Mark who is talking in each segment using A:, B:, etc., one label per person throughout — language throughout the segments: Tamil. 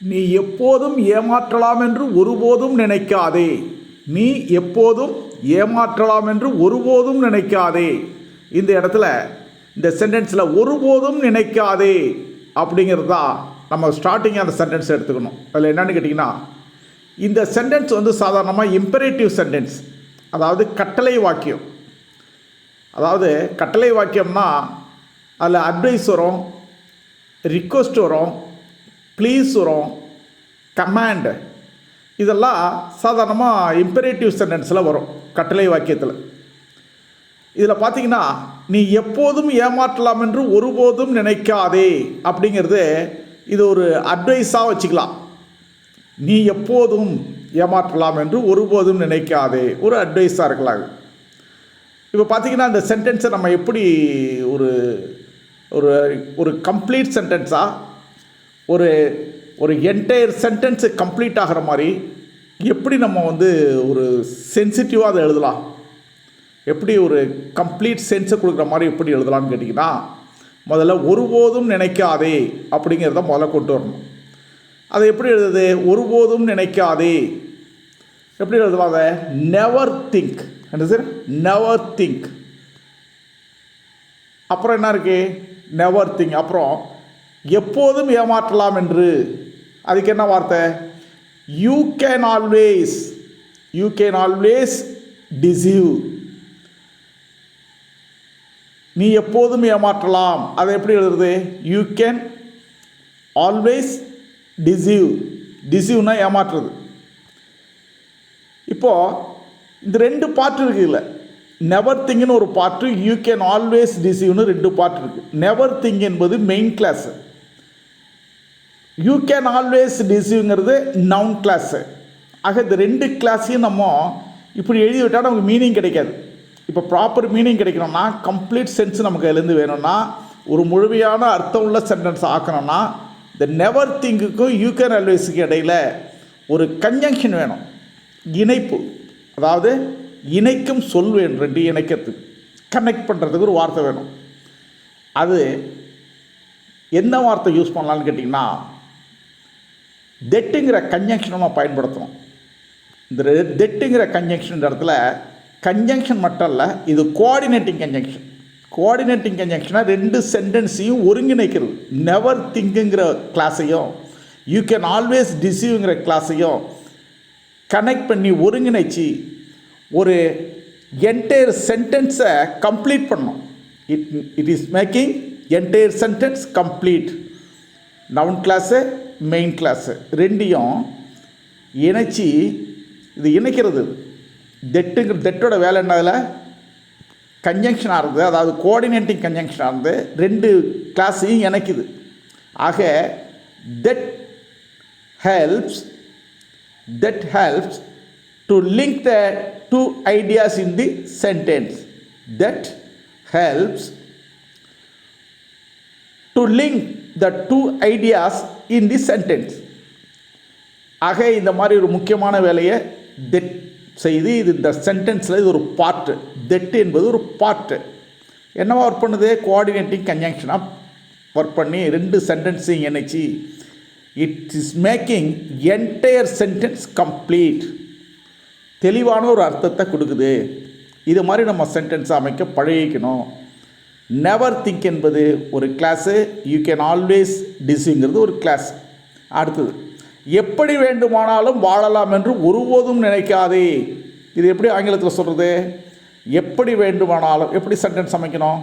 A: நீ எப்போதும் ஏமாற்றலாம் என்று ஒருபோதும் நினைக்காதே. நீ எப்போதும் ஏமாற்றலாம் என்று ஒருபோதும் நினைக்காதே. இந்த இடத்துல இந்த சென்டென்ஸில் ஒருபோதும் நினைக்காதே அப்படிங்கிறது தான் நம்ம ஸ்டார்டிங் அந்த சென்டென்ஸ் எடுத்துக்கணும். அதில் என்னென்னு கேட்டிங்கன்னா, இந்த சென்டென்ஸ் சாதாரணமாக இம்பரேட்டிவ் சென்டென்ஸ், அதாவது கட்டளை வாக்கியம். அதாவது கட்டளை வாக்கியம்னா அதில் அட்வைஸ் வரும், ரிக்வெஸ்ட் வரும், ப்ளீஸ் வரும், கமாண்ட், இதெல்லாம் சாதாரணமாக இம்பரேட்டிவ் சென்டென்ஸில் வரும் கட்டளை வாக்கியத்தில். இதில் பார்த்தீங்கன்னா, நீ எப்போதும் ஏமாற்றலாம் என்று ஒருபோதும் நினைக்காதே அப்படிங்கிறது இது ஒரு அட்வைஸாக வச்சுக்கலாம். நீ எப்போதும் ஏமாற்றலாம் என்று ஒருபோதும் நினைக்காதே ஒரு அட்வைஸாக இருக்கலாம். இப்போ பார்த்தீங்கன்னா, இந்த சென்டென்ஸை நம்ம எப்படி ஒரு ஒரு ஒரு கம்ப்ளீட் சென்டென்ஸாக ஒரு என்டையர் சென்டென்ஸு கம்ப்ளீட் ஆகிற மாதிரி எப்படி நம்ம ஒரு சென்சிட்டிவாக அதை எழுதலாம், எப்படி ஒரு கம்ப்ளீட் சென்ஸை கொடுக்குற மாதிரி எப்படி எழுதலாம்னு கேட்டிங்கன்னா, முதல்ல ஒருபோதும் நினைக்காதே அப்படிங்கிறத முதல்ல கொண்டு வரணும். அதை எப்படி எழுதுது? ஒருபோதும் நினைக்காதே எப்படி எழுதலாம்? அதை நெவர் திங்க். என்ன சார்? Never think. அப்புறம் என்ன இருக்குது? Never think. அப்புறம் எப்போதும் ஏமாற்றலாம் என்று, அதுக்கு என்ன வார்த்தை? You can always deceive. நீ எப்போதும் ஏமாற்றலாம், அதை எப்படி எழுதுறது? You can always deceive. டிசீவ்னா ஏமாற்றுறது. இப்போது இந்த ரெண்டு பார்ட் இருக்குல்ல, நெவர் திங்க்னு ஒரு பார்ட்டு, யூ கேன் ஆல்வேஸ் டிசீவ்னு ரெண்டு பார்ட் இருக்குது. நெவர் திங்க் என்பது main clause, you can always டிசீவ்ங்கிறது நவுன் கிளாஸு. ஆக இந்த ரெண்டு கிளாஸையும் நம்ம இப்படி எழுதி விட்டால் நமக்கு மீனிங் கிடைக்காது. இப்போ ப்ராப்பர் மீனிங் கிடைக்கணும்னா, கம்ப்ளீட் சென்ஸ் நமக்கு அதுலேருந்து வேணும்னா, ஒரு முழுமையான அர்த்தம் உள்ள சென்டென்ஸ் ஆக்கணும்னா, இந்த நெவர் திங்குக்கும் யூ கேன் ஆல்வேஸுக்கு இடையில் ஒரு கன்ஜங்ஷன் வேணும், இணைப்பு. அதாவது இணைக்கும் சொல் வேணும், ரெண்டு இணைக்கிறதுக்கு, கனெக்ட் பண்ணுறதுக்கு ஒரு வார்த்தை வேணும். அது என்ன வார்த்தை யூஸ் பண்ணலான்னு கேட்டிங்கன்னா, தெட்டுங்கிற கன்ஜங்ஷனை நம்ம பயன்படுத்தணும். இந்த தெட்டுங்கிற கன்ஜங்ஷன் இடத்துல கன்ஜங்ஷன் மட்டும் இல்லை, இது கோஆர்டினேட்டிங் கன்ஜங்ஷன். கோஆர்டினேட்டிங் கன்ஜங்ஷனாக ரெண்டு சென்டென்ஸையும் ஒருங்கிணைக்கிறது. நெவர் திங்குங்கிற கிளாஸையும் யூ கேன் ஆல்வேஸ் டிசீவ்ங்கிற கிளாஸையும் கனெக்ட் பண்ணி ஒருங்கிணைச்சி ஒரு என்டையர் சென்டென்ஸை கம்ப்ளீட் பண்ணணும். It is making entire sentence complete. Noun clause, main clause ரெண்டையும் இணைச்சி இது இணைக்கிறது. தெட்டோட வேலை என்னதில் கன்ஜங்ஷனாக இருந்து, அதாவது கோஆர்டினேட்டிங் கன்ஜங்ஷனாக இருந்து ரெண்டு கிளாஸையும் இணைக்குது. ஆக that helps to link the two ideas in the sentence. That helps to link the two ideas in the sentence. ஆக இந்த மாதிரி ஒரு முக்கியமான வேலையை தெட் செய்து, இது இந்த சென்டென்ஸில் இது ஒரு பார்ட்டு. தெட் என்பது ஒரு பார்ட்டு. என்னவா ஒர்க் பண்ணுது? கோஆர்டினேட்டிங் கன்ஜங்ஷனாக ஒர்க் பண்ணி ரெண்டு சென்டென்ஸையும் இணைச்சி it is making entire sentence complete. தெளிவான ஒரு அர்த்தத்தை கொடுக்குது. இது மாதிரி நம்ம சென்டென்ஸை அமைக்க பழகிக்கணும். நெவர் திங்க் என்பது ஒரு கிளாஸு, யூ கேன் ஆல்வேஸ் டிசீவ்ங்கிறது ஒரு கிளாஸ். அடுத்தது, எப்படி வேண்டுமானாலும் வாழலாம் என்று ஒருபோதும் நினைக்காதே. இது எப்படி ஆங்கிலத்தில் சொல்கிறது? எப்படி வேண்டுமானாலும், எப்படி சென்டென்ஸ் அமைக்கணும்?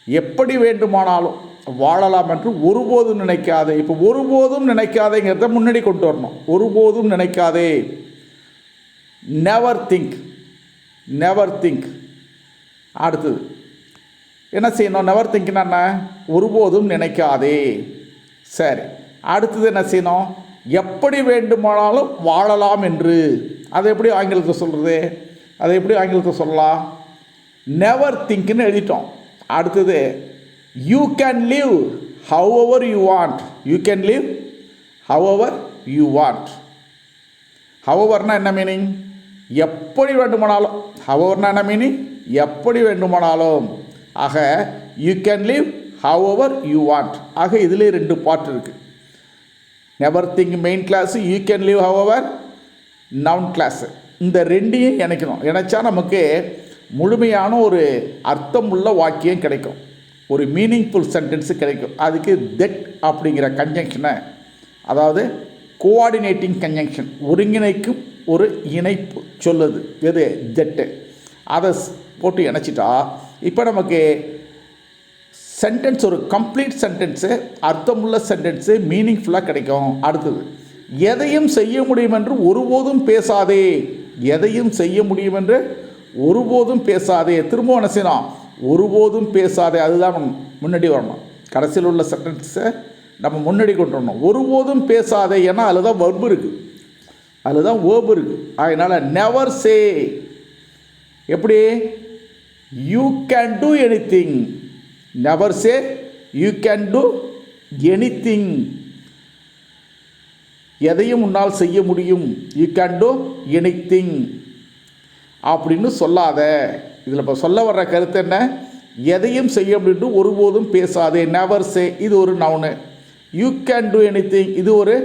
A: எப்படி வேண்டுமானாலும் வாழலாம் என்று ஒருபோதும் நினைக்காதே. இப்போ ஒருபோதும் நினைக்காதேங்கிறத முன்னாடி கொண்டு வரணும். ஒருபோதும் நினைக்காதே, நெவர் திங்க். Never think. அடுத்தது என்ன செய்யணும்? நெவர் திங்க்னா என்ன? ஒருபோதும் நினைக்காதே. சரி, அடுத்தது என்ன செய்யணும்? எப்படி வேண்டுமானாலும் வாழலாம் என்று. அதை எப்படி ஆங்கிலத்தில் சொல்கிறது? அதை எப்படி ஆங்கிலத்தில் சொல்லலாம்? நெவர் திங்க்னு எழுதிட்டோம். அடுத்தது, you can live however you want. You can live however you want. ஹவெவர்னா என்ன மீனிங்? எப்படி வேண்டுமானாலும். ஹவெவர்னா என்ன மீனிங்? எப்படி வேண்டுமானாலும். ஆக you can live however you want. ஆக இதிலே ரெண்டு பார்ட் இருக்குது. Never think main clause, you can live however noun class. இந்த ரெண்டையும் இணைக்கணும். இணைச்சா நமக்கு முழுமையான ஒரு அர்த்தமுள்ள வாக்கியம் கிடைக்கும், ஒரு மீனிங்ஃபுல் சென்டென்ஸு கிடைக்கும். அதுக்கு தட் அப்படிங்கிற கன்ஜங்ஷனை, அதாவது கோஆர்டினேட்டிங் கன்ஜங்ஷன், ஒருங்கிணைக்கும் ஒரு இணைப்பு சொல்லுது எது, தட்டு. அதை போட்டு இணைச்சிட்டா இப்போ நமக்கு சென்டென்ஸ் ஒரு கம்ப்ளீட் சென்டென்ஸு, அர்த்தமுள்ள சென்டென்ஸு, மீனிங்ஃபுல்லாக கிடைக்கும். அடுத்தது, எதையும் செய்ய முடியும் என்று ஒருபோதும் பேசாதே. எதையும் செய்ய முடியும் என்று ஒருபோதும் பேசாதே. திரும்பவும் என்ன செய்யணும், ஒருபோதும் பேசாதே. அதுதான் முன்னாடி வரணும். கடைசியில் உள்ள சென்டென்ஸை நம்ம முன்னாடி கொண்டு வரணும். ஒருபோதும் பேசாதே, ஏன்னா அதில் தான் வெர்பு இருக்குது, அதில் தான் வேர்பு இருக்குது. அதனால் நெவர் சே. எப்படி, you can do anything. Never say you can do anything. எதையும் உன்னால் செய்ய முடியும், யூ கேன் டூ எனிதிங் அப்படின்னு சொல்லாத. இதில் இப்போ சொல்ல வர்ற கருத்து என்ன, எதையும் செய்ய முடியும் ஒருபோதும் பேசாதே. நெவர் சே இது ஒரு noun, you can do anything இது ஒரு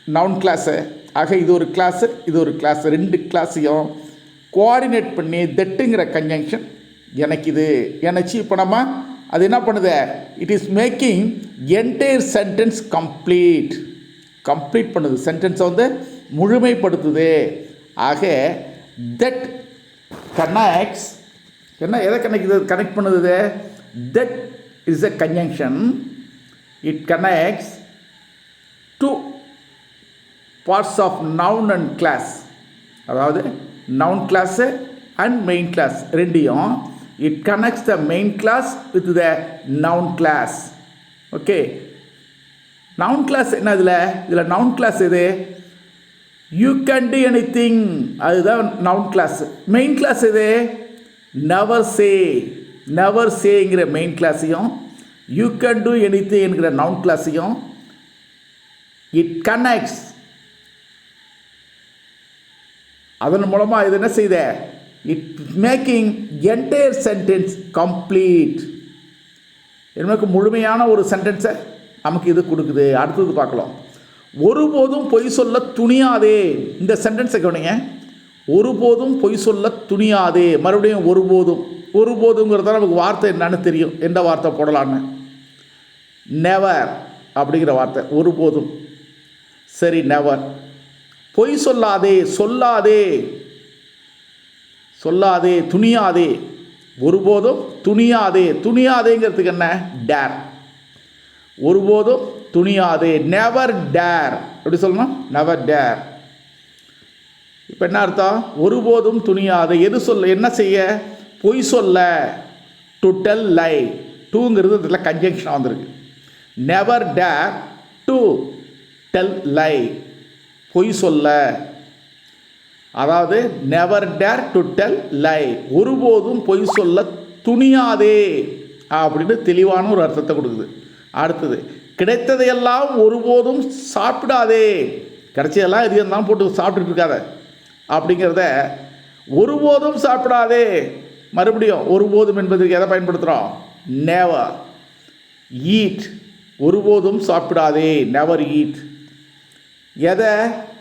A: நவுன் கிளாஸு. ஆக இது ஒரு கிளாஸு, இது ஒரு கிளாஸு. ரெண்டு கிளாஸையும் கோஆர்டினேட் பண்ணி தட்டுங்கிற கன்ஜங்ஷன் எனக்கு இது இணைச்சி இப்போ நம்ம அது என்ன பண்ணுது, it is making entire sentence complete. Complete பண்ணுது, சென்டென்ஸை வந்து முழுமைப்படுத்துது. ஆக தட் கனெக்ட்ஸ், என்ன எதை கனெக்ட் பண்ணுது, that is a conjunction. It connects two parts of noun and clause, அதாவது noun clause and main clause ரெண்டையும். It connects the main clause with the noun clause. Okay, noun clause என்ன இதில் நவுன் கிளாஸ் எது, யூ கேன் டு எனிதிங், அதுதான் நவுன் கிளாஸ். மெயின் கிளாஸ் எது, நெவர் சே. நெவர் சேங்கிற மெயின் கிளாஸையும் யூ கேன் டு எனிதிங் என்கிற நவுன் கிளாஸையும் இட் கனெக்ட்ஸ். அதன் மூலமாக இது என்ன செய்த, it making entire sentence complete. எனக்கு முழுமையான ஒரு சென்டென்ஸை நமக்கு இது கொடுக்குது. அடுத்தது பார்க்கலாம், ஒருபோதும் பொய் சொல்ல துணியாதே. இந்த சென்டென்ஸை கவனிங்க, ஒருபோதும் பொய் சொல்ல துணியாதே. மறுபடியும் ஒருபோதும், ஒருபோதுங்கிறத நமக்கு வார்த்தை என்னன்னு தெரியும், எந்த வார்த்தை போடலான்னு. நெவர் அப்படிங்கிற வார்த்தை, ஒருபோதும். சரி, நெவர். பொய் சொல்லாதே, சொல்லாதே, சொல்லாதே, துணியாதே. ஒருபோதும் துணியாதே. துணியாதேங்கிறதுக்கு என்ன, டேர். ஒருபோதும் துணியாதே, நெவர் டேர். எப்படி சொல்லணும், நெவர் டேர். இப்போ என்ன அர்த்தம், ஒருபோதும் துணியாதே. எது சொல்ல, என்ன செய்ய, பொய் சொல்ல. டு டெல் லை. டூங்கிறது இதில் கன்ஜங்ஷனாக வந்திருக்கு. நெவர் டேர் டு டெல் லை, பொய் சொல்ல. அதாவது நெவர் டேர் டு டெல் லை, ஒருபோதும் பொய் சொல்ல துணியாதே அப்படின்னு தெளிவான ஒரு அர்த்தத்தை கொடுக்குது. அடுத்தது, கிடைத்ததையெல்லாம் ஒருபோதும் சாப்பிடாதே. கிடைச்சதெல்லாம் இது தான் போட்டு சாப்பிட்டுட்டு இருக்காத அப்படிங்கிறத, ஒருபோதும் சாப்பிடாதே. மறுபடியும் ஒருபோதும் என்பதற்கு எதை பயன்படுத்துகிறோம், நெவர். ஈட், ஒருபோதும் சாப்பிடாதே, நெவர் ஈட். எதை,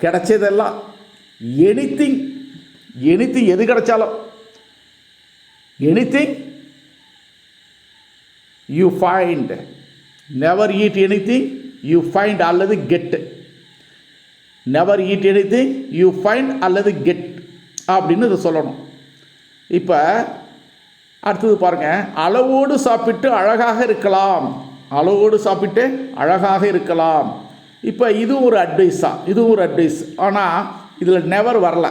A: கிடைச்சதெல்லாம். எனிதிங், எனிதிங் எது கிடைச்சாலும். Anything you find. Never eat anything you find அல்லது get. Never eat anything you find அல்லது கெட் அப்படின்னு இதை சொல்லணும். இப்போ அடுத்தது பாருங்கள், அளவோடு சாப்பிட்டு அழகாக இருக்கலாம். அளவோடு சாப்பிட்டு அழகாக இருக்கலாம். இப்போ இதுவும் ஒரு அட்வைஸ் தான், இதுவும் ஒரு அட்வைஸ். ஆனால் இதில் நெவர் வரல.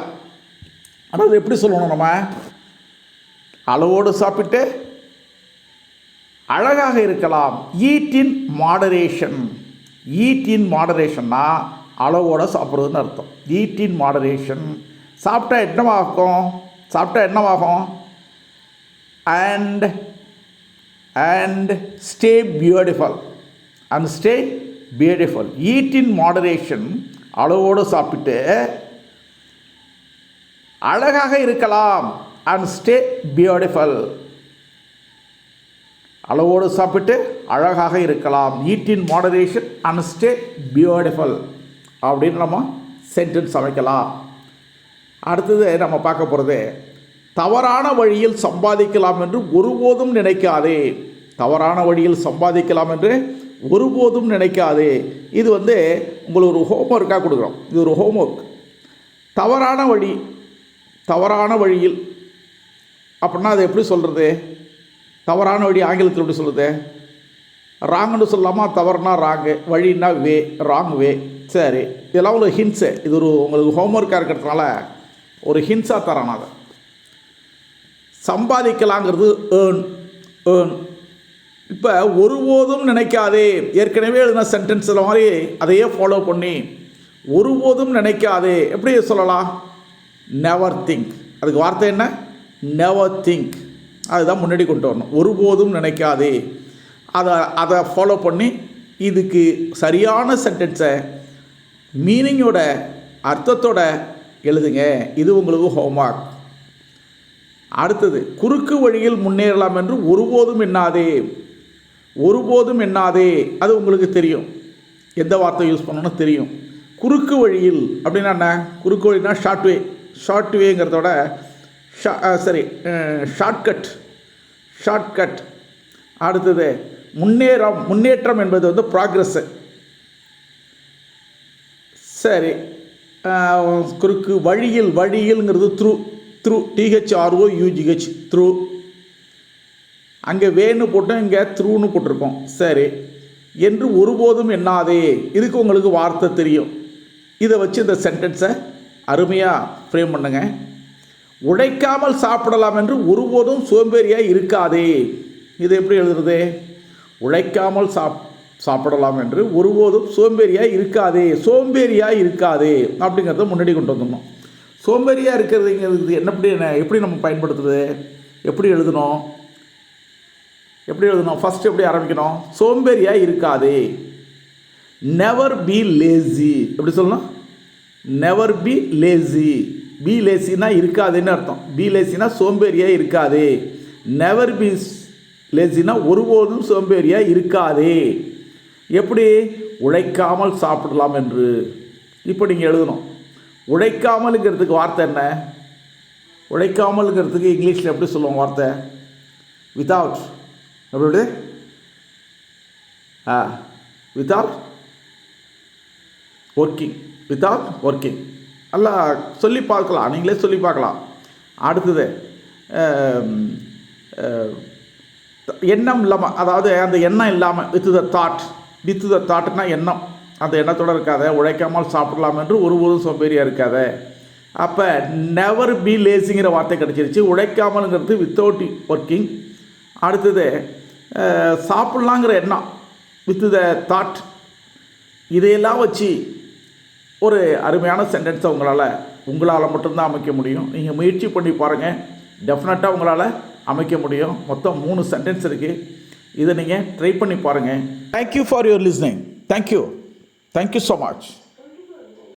A: ஆனால் அது எப்படி சொல்லணும், நம்ம அளவோடு சாப்பிட்டு அழகாக இருக்கலாம். Eat in moderation. Eat in மாடரேஷன்னா அளவோடு சாப்பிட்றதுன்னு அர்த்தம். Eat in moderation. சாப்பிட்டா என்னவாகும், சாப்பிட்டா என்னவாகும், and stay beautiful. And stay beautiful. Eat in moderation, அளவோடு சாப்பிட்டு அழகாக இருக்கலாம். And stay beautiful. அளவோடு சாப்பிட்டு அழகாக இருக்கலாம். Eat in moderation, and stay beautiful அப்படின்னு நம்ம சென்டென்ஸ் அமைக்கலாம். அடுத்தது நம்ம பார்க்க போகிறது, தவறான வழியில் சம்பாதிக்கலாம் என்று ஒருபோதும் நினைக்காதே. தவறான வழியில் சம்பாதிக்கலாம் என்று ஒருபோதும் நினைக்காதே. இது உங்களுக்கு ஒரு ஹோம்ஒர்க்காக கொடுக்குறோம். இது ஒரு ஹோம்ஒர்க். தவறான வழியில் அப்படின்னா அது எப்படி சொல்கிறது? தவறான வழி ஆங்கிலத்தில் எப்படி சொல்கிறது? ராங்குன்னு சொல்லலாமா? தவறுனா ராங்கு, வழின்னா வே, ராங் வே. சரி, இதெல்லாம் ஒரு ஹிண்ட்ஸு. இது உங்களுக்கு ஹோம்ஒர்க்காக இருக்கிறதுனால ஒரு ஹிண்ட்ஸாக தரான். அதை சம்பாதிக்கலாங்கிறது ஏர்ன். இப்போ ஒருபோதும் நினைக்காதே, ஏற்கனவே எழுதின சென்டென்ஸில் மாதிரி அதையே ஃபாலோ பண்ணி ஒருபோதும் நினைக்காதே எப்படி சொல்லலாம்? Never think. அதுக்கு வார்த்தை என்ன? Never think. அதுதான் முன்னாடி கொண்டு வரணும். ஒருபோதும் நினைக்காதே, அதை ஃபாலோ பண்ணி இதுக்கு சரியான சென்டென்ஸை மீனிங்கோட அர்த்தத்தோட எழுதுங்க. இது உங்களுக்கு ஹோம்ஒர்க். அடுத்தது, குறுக்கு வழியில் முன்னேறலாம் என்று ஒருபோதும் எண்ணாதே. ஒருபோதும் எண்ணாதே, அது உங்களுக்கு தெரியும். எந்த வார்த்தை யூஸ் பண்ணணும்னு தெரியும். குறுக்கு வழியில் அப்படின்னா என்ன? குறுக்கு வழினா ஷார்ட் வே. ஷார்ட் வேங்கிறதோட ஷார்ட்கட். அடுத்தது, முன்னேற்றம் என்பது ப்ராக்ரஸ்ஸு. சரி, குறுக்கு வழியில்ங்கிறது த்ரூ. THROUGH through. அங்கே வேன்னு போட்டோம், இங்கே த்ரூன்னு போட்டிருக்கோம். சரி, என்று ஒருபோதும் எண்ணாதே. இதுக்கு உங்களுக்கு வார்த்தை தெரியும். இதை வச்சு இந்த சென்டென்ஸை அருமையாக ஃப்ரேம் பண்ணுங்க. உழைக்காமல் சாப்பிடலாம் என்று ஒருபோதும் சோம்பேறியாக இருக்காதே. இது எப்படி எழுதுறது? உழைக்காமல் சாப்பிடலாம் என்று ஒருபோதும் சோம்பேறியாக இருக்காதே அப்படிங்கிறத முன்னாடி கொண்டு வந்துடணும். சோம்பேறியாக இருக்கிறதுங்கிறது எப்படி நம்ம பயன்படுத்துறது? எப்படி எழுதணும்? ஃபஸ்ட்டு எப்படி ஆரம்பிக்கணும்? சோம்பேறியாக இருக்காதே. Never be lazy. எப்படி சொல்லணும்? Never be lazy. பி லேசினா இருக்காதுன்னு அர்த்தம். பி லேசினா சோம்பேறியாக இருக்காதே. நெவர் பி லேசினா ஒருபோதும் சோம்பேறியாக இருக்காதே. எப்படி? உழைக்காமல் சாப்பிடலாம் என்று. இப்போ நீங்கள் எழுதணும். உழைக்காமலுங்கிறதுக்கு வார்த்தை என்ன? உழைக்காமலுங்கிறதுக்கு இங்கிலீஷில் எப்படி சொல்லுவோம் வார்த்தை? வித்தவுட். எப்படி? Without working. நல்லா சொல்லி பார்க்கலாம், நீங்களே சொல்லி பார்க்கலாம். அடுத்தது, எண்ணம் இல்லாமல், அதாவது அந்த எண்ணம் இல்லாமல், வித் த தாட்னா எண்ணம். அந்த எண்ணத்தோடு இருக்காத. உழைக்காமல் சாப்பிடலாம் என்று ஒருபோதும் சோம்பேறியாக இருக்காத. அப்போ நெவர் பி லேசிங்கிற வார்த்தை கிடச்சிருச்சு. உழைக்காமலுங்கிறது வித்தவுட் ஒர்க்கிங். அடுத்தது, சாப்பிட்லாங்கிற எண்ணம், வித் த தாட். இதையெல்லாம் வச்சு ஒரு அருமையான சென்டென்ஸை உங்களால் மட்டும்தான் அமைக்க முடியும். நீங்கள் முயற்சி பண்ணி பாருங்கள், டெஃபினட்டாக உங்களால் அமைக்க முடியும். மொத்தம் 3 சென்டென்ஸ் இருக்குது. இதை நீங்கள் ட்ரை பண்ணி பாருங்கள். Thank you for your listening. Thank you so much.